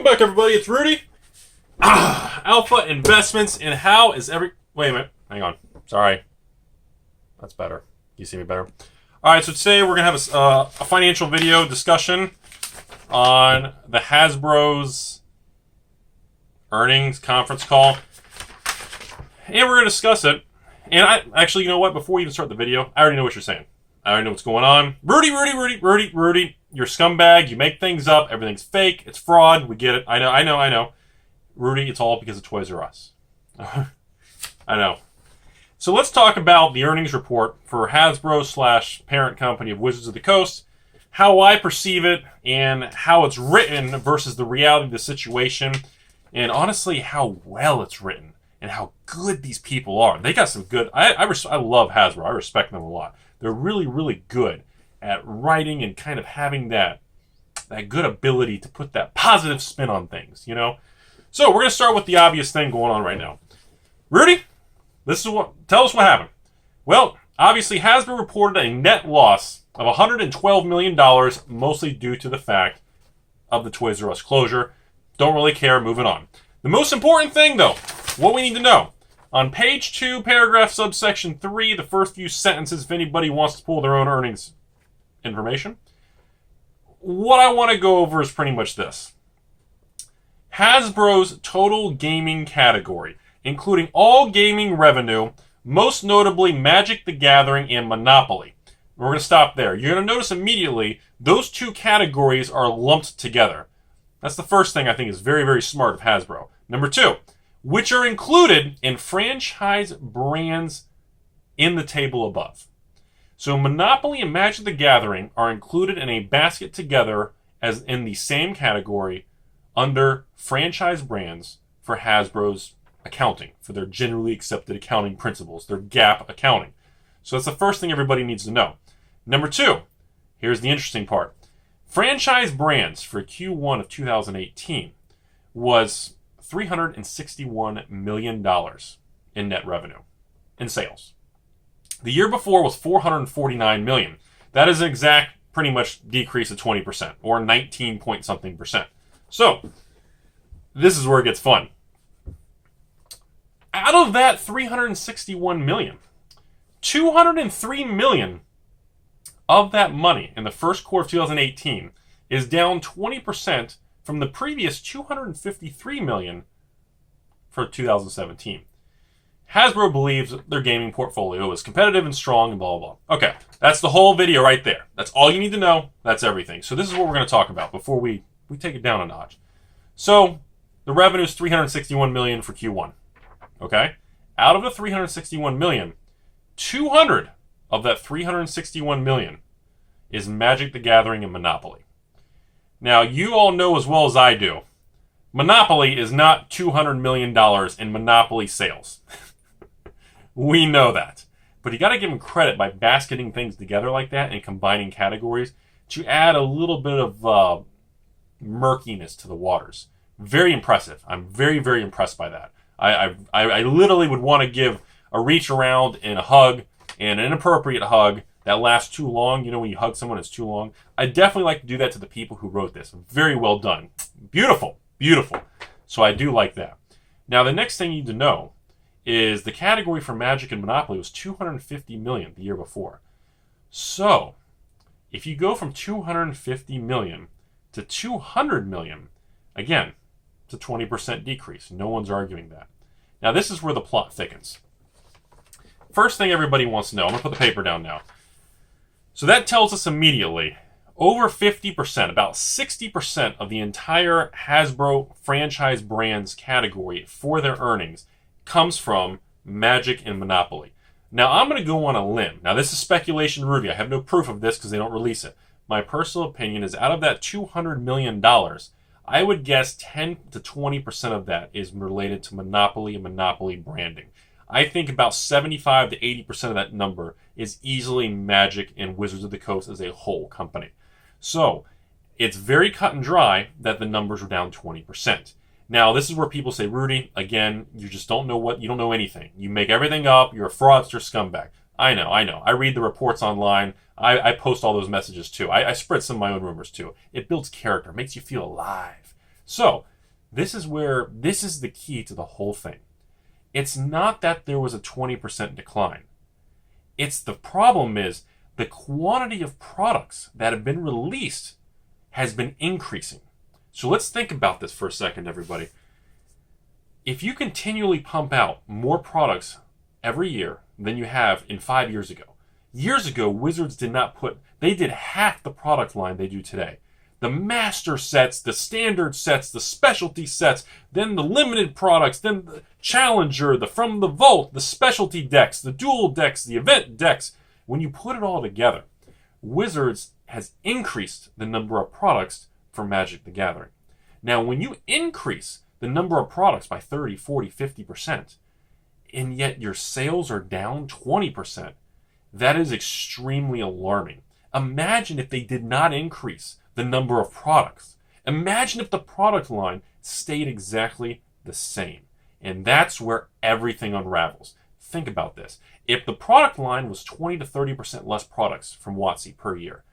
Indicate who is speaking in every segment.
Speaker 1: back, everybody. It's Rudy. Alpha Investments, and how is every... Wait a minute. Hang on. Sorry. That's better. You see me better? All right, so today we're going to have a financial video discussion on the Hasbro's earnings conference call. And we're going to discuss it. And actually, you know what? Before we even start the video, I already know what you're saying. I already know what's going on. Rudy, you're a scumbag. You make things up. Everything's fake. It's fraud. We get it. I know. Rudy, it's all because of Toys R Us. I know. So let's talk about the earnings report for Hasbro / parent company of Wizards of the Coast, how I perceive it, and how it's written versus the reality of the situation, and honestly, how well it's written, and how good these people are. They got some good... I love Hasbro. I respect them a lot. They're really, really good at writing and kind of having that good ability to put that positive spin on things, you know? So we're going to start with the obvious thing going on right now. Rudy, tell us what happened. Well, obviously Hasbro reported a net loss of $112 million, mostly due to the fact of the Toys R Us closure. Don't really care, moving on. The most important thing, though, what we need to know. On page 2, paragraph subsection 3, the first few sentences, if anybody wants to pull their own earnings information, what I want to go over is pretty much this. Hasbro's total gaming category, including all gaming revenue, most notably Magic the Gathering and Monopoly. We're going to stop there. You're going to notice immediately those two categories are lumped together. That's the first thing I think is very, very smart of Hasbro. Number 2, which are included in franchise brands in the table above. So Monopoly and Magic the Gathering are included in a basket together as in the same category under franchise brands for Hasbro's accounting, for their generally accepted accounting principles, their GAAP accounting. So that's the first thing everybody needs to know. Number 2, here's the interesting part. Franchise brands for Q1 of 2018 was $361 million in net revenue, in sales. The year before was $449 million. That is an exact, pretty much decrease of 20%, or 19 point something percent. So, this is where it gets fun. Out of that $361 million, $203 million of that money in the first quarter of 2018 is down 20% from the previous $253 million for 2017. Hasbro believes their gaming portfolio is competitive and strong and blah, blah, blah. Okay, that's the whole video right there. That's all you need to know. That's everything. So this is what we're going to talk about before we take it down a notch. So the revenue is $361 million for Q1. Okay? Out of the $361 million, 200 of that $361 million is Magic the Gathering and Monopoly. Now, you all know as well as I do, Monopoly is not $200 million in Monopoly sales. We know that. But you got to give them credit by basketing things together like that and combining categories to add a little bit of murkiness to the waters. Very impressive. I'm very, very impressed by that. I literally would want to give a reach around and a hug, and an inappropriate hug that lasts too long. You know, when you hug someone, it's too long. I definitely like to do that to the people who wrote this. Very well done. Beautiful. Beautiful. So I do like that. Now, the next thing you need to know is the category for Magic and Monopoly was $250 million the year before. So, if you go from $250 million to $200 million, again, it's a 20% decrease. No one's arguing that. Now, this is where the plot thickens. First thing everybody wants to know, I'm going to put the paper down now. So that tells us immediately, over 50%, about 60% of the entire Hasbro franchise brands category for their earnings comes from Magic and Monopoly. Now, I'm going to go on a limb. Now, this is speculation, Rudy. I have no proof of this because they don't release it. My personal opinion is out of that $200 million, I would guess 10 to 20% of that is related to Monopoly and Monopoly branding. I think about 75 to 80% of that number is easily Magic and Wizards of the Coast as a whole company. So, it's very cut and dry that the numbers are down 20%. Now, this is where people say, Rudy, again, you just don't know you don't know anything. You make everything up. You're a fraudster scumbag. I know. I read the reports online. I post all those messages too. I spread some of my own rumors too. It builds character, makes you feel alive. So, This is the key to the whole thing. It's not that there was a 20% decline. It's the problem is the quantity of products that have been released has been increasing. So let's think about this for a second, everybody. If you continually pump out more products every year than you have in 5 years ago. Years ago, Wizards they did half the product line they do today. The master sets, the standard sets, the specialty sets, then the limited products, then the challenger, the from the vault, the specialty decks, the dual decks, the event decks. When you put it all together, Wizards has increased the number of products for Magic the Gathering. Now, when you increase the number of products by 30, 40, 50%, and yet your sales are down 20%, that is extremely alarming. Imagine if they did not increase the number of products. Imagine if the product line stayed exactly the same. And that's where everything unravels. Think about this. If the product line was 20 to 30% less products from WotC per year,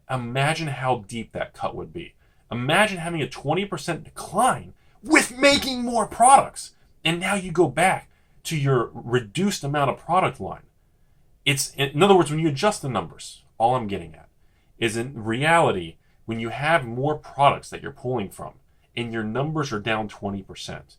Speaker 1: imagine how deep that cut would be. Imagine having a 20% decline with making more products. And now you go back to your reduced amount of product line. In other words, when you adjust the numbers, all I'm getting at is in reality, when you have more products that you're pulling from and your numbers are down 20%,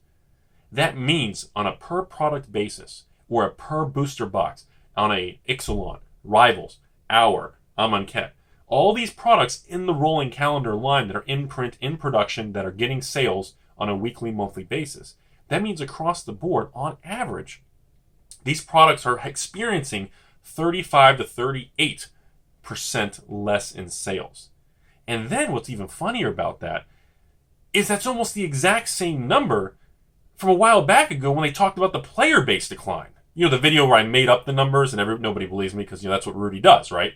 Speaker 1: that means on a per product basis or a per booster box on a Ixalan, Rivals, Hour, Amonkhet, all these products in the rolling calendar line that are in print, in production, that are getting sales on a weekly, monthly basis, that means across the board, on average, these products are experiencing 35 to 38% less in sales. And then what's even funnier about that is that's almost the exact same number from a while back ago when they talked about the player base decline. You know, the video where I made up the numbers and nobody believes me because, that's what Rudy does, right?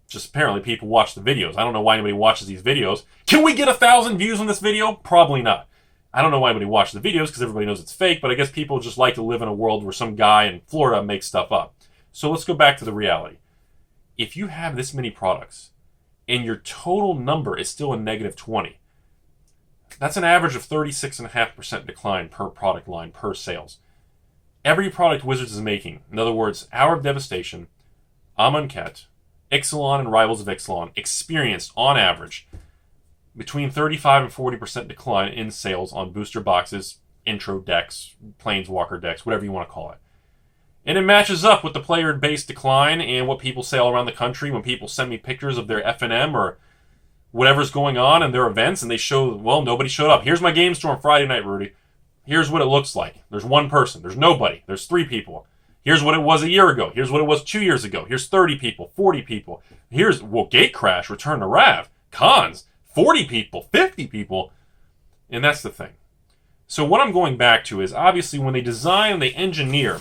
Speaker 1: Just apparently people watch the videos. I don't know why anybody watches these videos. Can we get 1,000 views on this video? Probably not. I don't know why anybody watches the videos because everybody knows it's fake, but I guess people just like to live in a world where some guy in Florida makes stuff up. So let's go back to the reality. If you have this many products and your total number is still a negative 20, that's an average of 36.5% decline per product line, per sales. Every product Wizards is making, in other words, Hour of Devastation, Amonkhet, Ixalan, and Rivals of Ixalan, experienced, on average, between 35 and 40% decline in sales on booster boxes, intro decks, planeswalker decks, whatever you want to call it. And it matches up with the player base decline and what people say all around the country when people send me pictures of their FNM or whatever's going on in their events and they show, well, nobody showed up. Here's my game store on Friday night, Rudy. Here's what it looks like. There's one person. There's nobody. There's 3 people. Here's what it was a year ago. Here's what it was 2 years ago. Here's 30 people, 40 people. Here's, Gatecrash, Return to Rav, Cons, 40 people, 50 people. And that's the thing. So what I'm going back to is, obviously, when they design, they engineer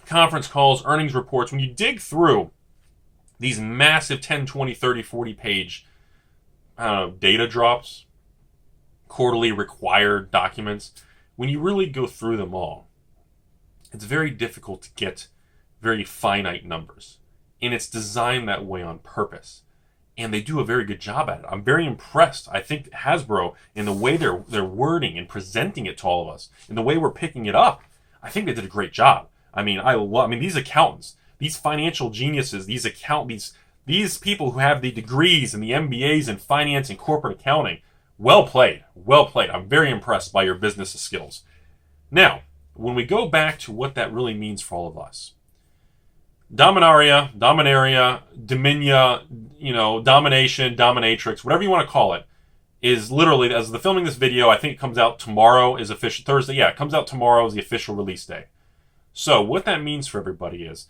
Speaker 1: conference calls, earnings reports, when you dig through these massive 10, 20, 30, 40 page data drops, quarterly required documents, when you really go through them all, it's very difficult to get very finite numbers. And it's designed that way on purpose. And they do a very good job at it. I'm very impressed. I think Hasbro, in the way they're wording and presenting it to all of us, in the way we're picking it up, I think they did a great job. I mean, these accountants, these financial geniuses, these people who have the degrees and the MBAs in finance and corporate accounting, well played, well played. I'm very impressed by your business skills. Now, when we go back to what that really means for all of us, Dominaria, Dominia, Domination, Dominatrix, whatever you want to call it, is literally, as the filming this video, I think it comes out tomorrow, is official, Thursday, yeah, it comes out tomorrow is the official release day. So what that means for everybody is,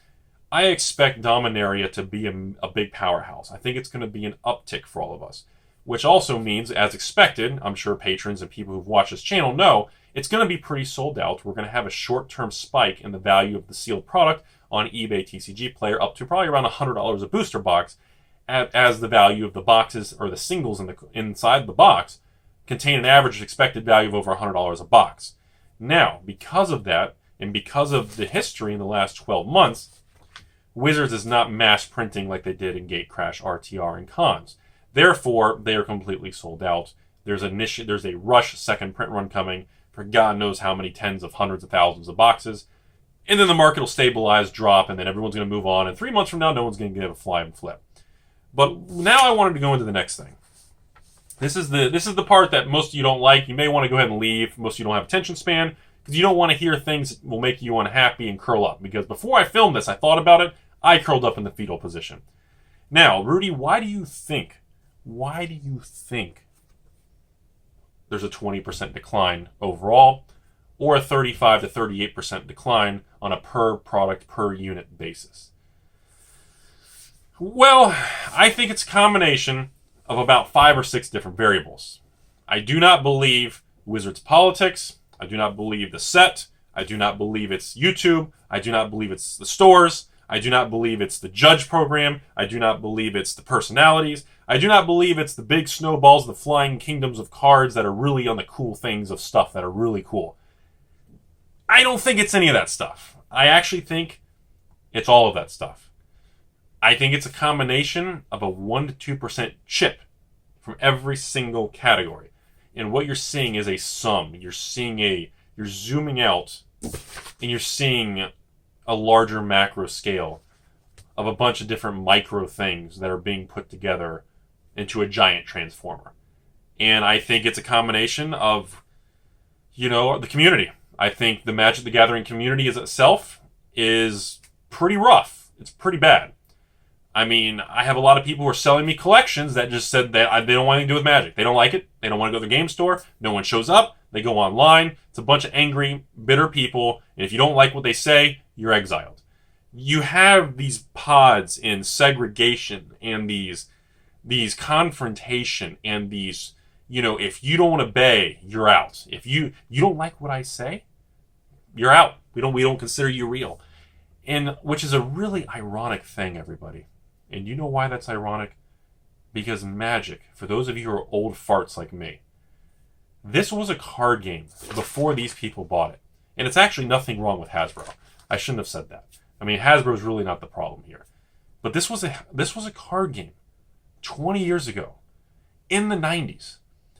Speaker 1: I expect Dominaria to be a big powerhouse. I think it's going to be an uptick for all of us, which also means, as expected, I'm sure patrons and people who've watched this channel know, it's going to be pretty sold out. We're going to have a short-term spike in the value of the sealed product on eBay TCG Player up to probably around $100 a booster box, as the value of the boxes or the singles inside the box contain an average expected value of over $100 a box. Now, because of that, and because of the history in the last 12 months, Wizards is not mass printing like they did in Gatecrash, RTR, and Cons. Therefore, they are completely sold out There's a rush second print run coming for God knows how many tens of hundreds of thousands of boxes. And then the market will stabilize, drop, and then everyone's going to move on. And 3 months from now, no one's going to give a flying flip. But now I wanted to go into the next thing. This is the part that most of you don't like. You may want to go ahead and leave. Most of you don't have attention span because you don't want to hear things that will make you unhappy and curl up. Because before I filmed this, I thought about it. I curled up in the fetal position. Now, Rudy, why do you think there's a 20% decline overall or a 35 to 38% decline on a per product, per unit basis? Well, I think it's a combination of about 5 or 6 different variables. I do not believe Wizards politics. I do not believe the set. I do not believe it's YouTube. I do not believe it's the stores. I do not believe it's the judge program. I do not believe it's the personalities. I do not believe it's the big snowballs, the flying kingdoms of cards that are really on the cool things of stuff that are really cool. I don't think it's any of that stuff. I actually think it's all of that stuff. I think it's a combination of a 1 to 2% chip from every single category. And what you're seeing is a sum. You're zooming out and you're seeing a larger macro scale of a bunch of different micro things that are being put together into a giant transformer. And I think it's a combination of, the community. I think the Magic the Gathering community as itself is pretty rough. It's pretty bad. I mean, I have a lot of people who are selling me collections that just said that they don't want anything to do with Magic. They don't like it. They don't want to go to the game store. No one shows up. They go online. It's a bunch of angry, bitter people. And if you don't like what they say, you're exiled. You have these pods in segregation and these confrontation and these, if you don't obey, you're out. If you don't like what I say, you're out. We don't consider you real. And which is a really ironic thing, everybody. And you know why that's ironic? Because Magic, for those of you who are old farts like me, this was a card game before these people bought it. And it's actually nothing wrong with Hasbro. I shouldn't have said that. I mean, Hasbro is really not the problem here. But this was a card game 20 years ago in the 90s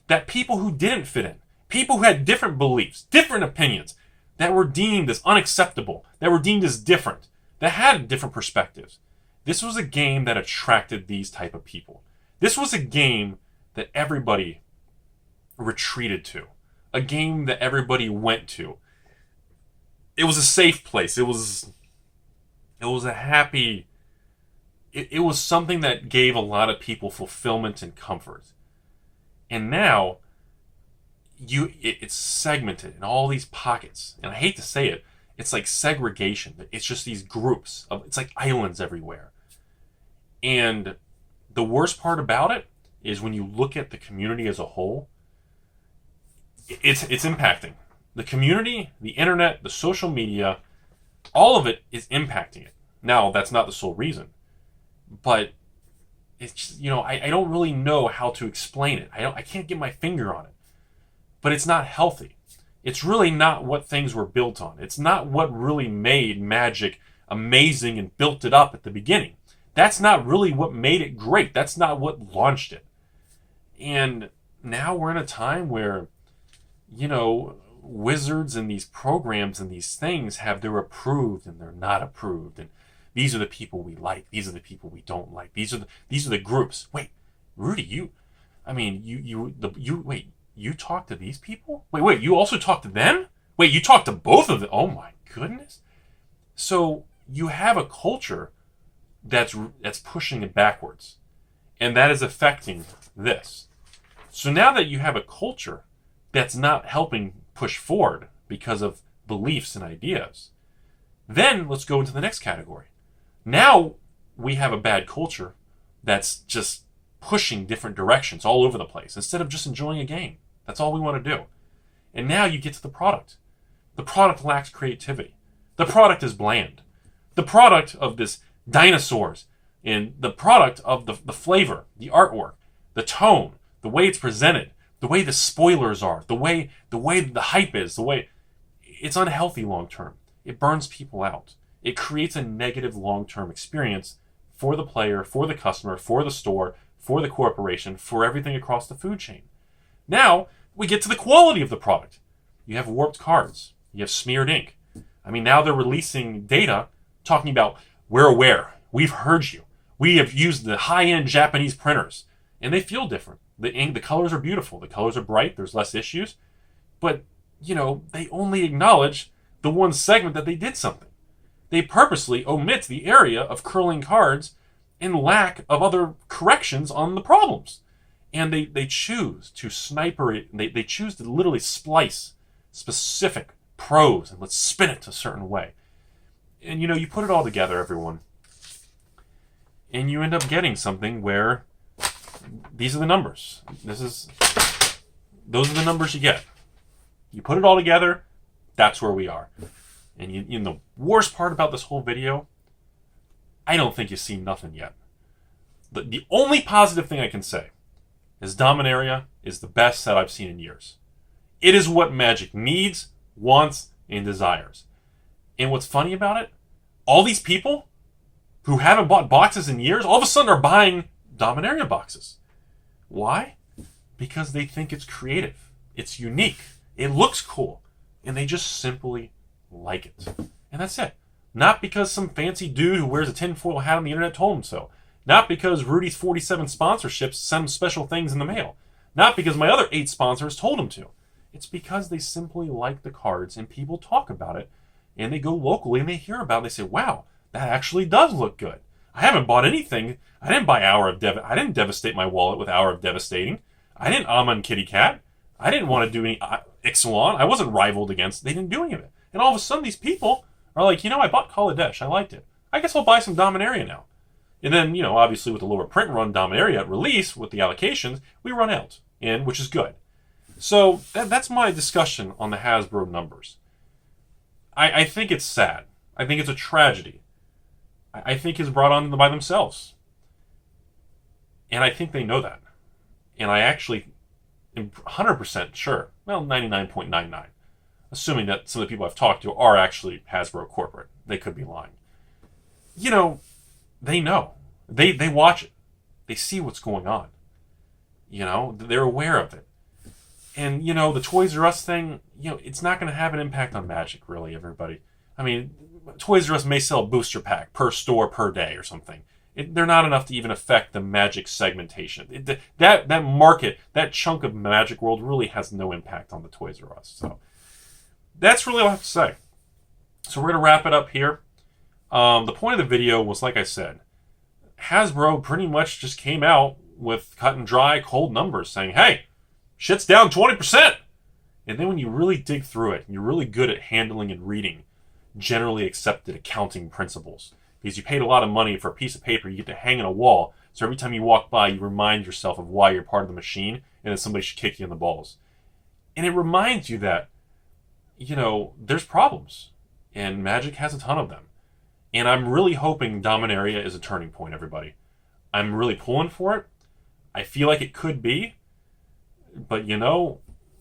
Speaker 1: that people who didn't fit in, people who had different beliefs, different opinions, that were deemed as unacceptable, that were deemed as different, that had different perspectives. This was a game that attracted these type of people. This was a game that everybody retreated to. A game that everybody went to. It was a safe place. It was a happy... It was something that gave a lot of people fulfillment and comfort. And now, it's segmented in all these pockets. And I hate to say it, it's like segregation. It's just these groups. It's like islands everywhere. And the worst part about it is when you look at the community as a whole, it's impacting. The community, the internet, the social media, all of it is impacting it. Now, that's not the sole reason. But it's just, I don't really know how to explain it. I can't get my finger on it. But it's not healthy. It's really not what things were built on. It's not what really made Magic amazing and built it up at the beginning. That's not really what made it great. That's not what launched it. And now we're in a time where, Wizards and these programs and these things have their approved and they're not approved. And these are the people we like. These are the people we don't like. These are the groups. Wait, Rudy, you talk to these people? Wait, you also talk to them? Wait, you talk to both of them? Oh my goodness. So you have a culture that's pushing it backwards. And that is affecting this. So now that you have a culture that's not helping push forward because of beliefs and ideas, then let's go into the next category. Now we have a bad culture that's just pushing different directions all over the place instead of just enjoying a game. That's all we want to do. And now you get to the product. The product lacks creativity. The product is bland. The product of this dinosaurs and the product of the flavor, the artwork, the tone, the way it's presented, the way the spoilers are, the way the hype is, the way it's unhealthy long term. It burns people out. It creates a negative long-term experience for the player, for the customer, for the store, for the corporation, for everything across the food chain. Now, we get to the quality of the product. You have warped cards. You have smeared ink. I mean, now they're releasing data talking about, we're aware. We've heard you. We have used the high-end Japanese printers. And they feel different. The ink, the colors are beautiful. The colors are bright. There's less issues. But, they only acknowledge the one segment that they did something. They purposely omit the area of curling cards in lack of other corrections on the problems. And they choose to sniper it. They choose to literally splice specific prose and let's spin it a certain way. And you put it all together, everyone, and you end up getting something where these are the numbers. Those are the numbers you get. You put it all together, that's where we are. And the worst part about this whole video, I don't think you see nothing yet. The only positive thing I can say is Dominaria is the best set I've seen in years. It is what Magic needs, wants, and desires. And what's funny about it, all these people who haven't bought boxes in years, all of a sudden are buying Dominaria boxes. Why? Because they think it's creative. It's unique. It looks cool. And they just simply like it. And that's it. Not because some fancy dude who wears a tinfoil hat on the internet told him so. Not because Rudy's 47 sponsorships send him special things in the mail. Not because my other 8 sponsors told him to. It's because they simply like the cards and people talk about it. And they go locally and they hear about it and they say, wow, that actually does look good. I haven't bought anything. I didn't buy I didn't devastate my wallet with Hour of Devastating. I didn't Amonkhet Kitty Cat. I didn't want to do any Ixalan. I wasn't rivaled against. They didn't do any of it. And all of a sudden these people are like, I bought Kaladesh. I liked it. I guess I'll buy some Dominaria now. And then, obviously with the lower print run Dominaria at release with the allocations, we run out, which is good. So that's my discussion on the Hasbro numbers. I think it's sad. I think it's a tragedy. I think it's brought on by themselves. And I think they know that. And I actually am 100% sure, 99.99, assuming that some of the people I've talked to are actually Hasbro corporate. They could be lying. They know. They watch it. They see what's going on. They're aware of it. And, the Toys R Us thing, it's not going to have an impact on Magic, really, everybody. I mean, Toys R Us may sell a booster pack per store per day or something. They're not enough to even affect the Magic segmentation. That market, that chunk of Magic World really has no impact on the Toys R Us. So that's really all I have to say. So we're going to wrap it up here. The point of the video was, like I said, Hasbro pretty much just came out with cut and dry, cold numbers saying, hey, shit's down 20%. And then when you really dig through it, and you're really good at handling and reading generally accepted accounting principles, because you paid a lot of money for a piece of paper you get to hang on a wall, so every time you walk by, you remind yourself of why you're part of the machine, and that somebody should kick you in the balls. And it reminds you that, there's problems, and Magic has a ton of them. And I'm really hoping Dominaria is a turning point, everybody. I'm really pulling for it. I feel like it could be. But,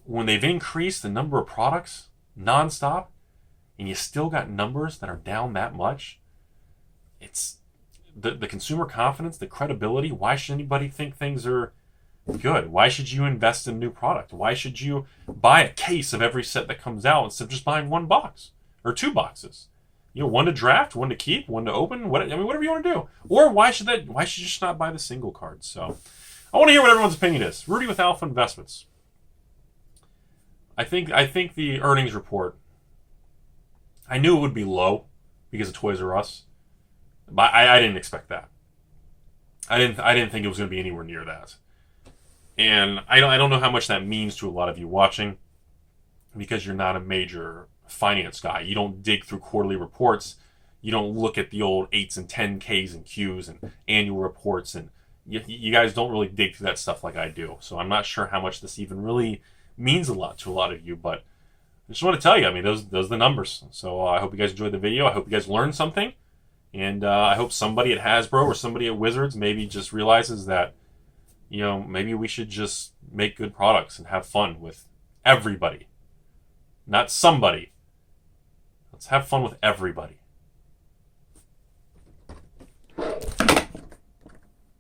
Speaker 1: when they've increased the number of products nonstop, and you still got numbers that are down that much, it's the consumer confidence, the credibility. Why should anybody think things are good? Why should you invest in a new product? Why should you buy a case of every set that comes out instead of just buying one box or 2 boxes? One to draft, one to keep, one to open, whatever you want to do. Or why should you just not buy the single cards? So I want to hear what everyone's opinion is. Rudy with Alpha Investments. I think the earnings report, I knew it would be low because of Toys R Us, but I didn't expect that. I didn't think it was going to be anywhere near that. And I don't know how much that means to a lot of you watching, because you're not a major finance guy. You don't dig through quarterly reports. You don't look at the old 8s and 10Ks and Qs and annual reports, and you guys don't really dig through that stuff like I do. So I'm not sure how much this even really means a lot to a lot of you, but I just want to tell you, those are the numbers. So I hope you guys enjoyed the video. I hope you guys learned something. And I hope somebody at Hasbro or somebody at Wizards maybe just realizes that, maybe we should just make good products and have fun with everybody. Not somebody. Let's have fun with everybody.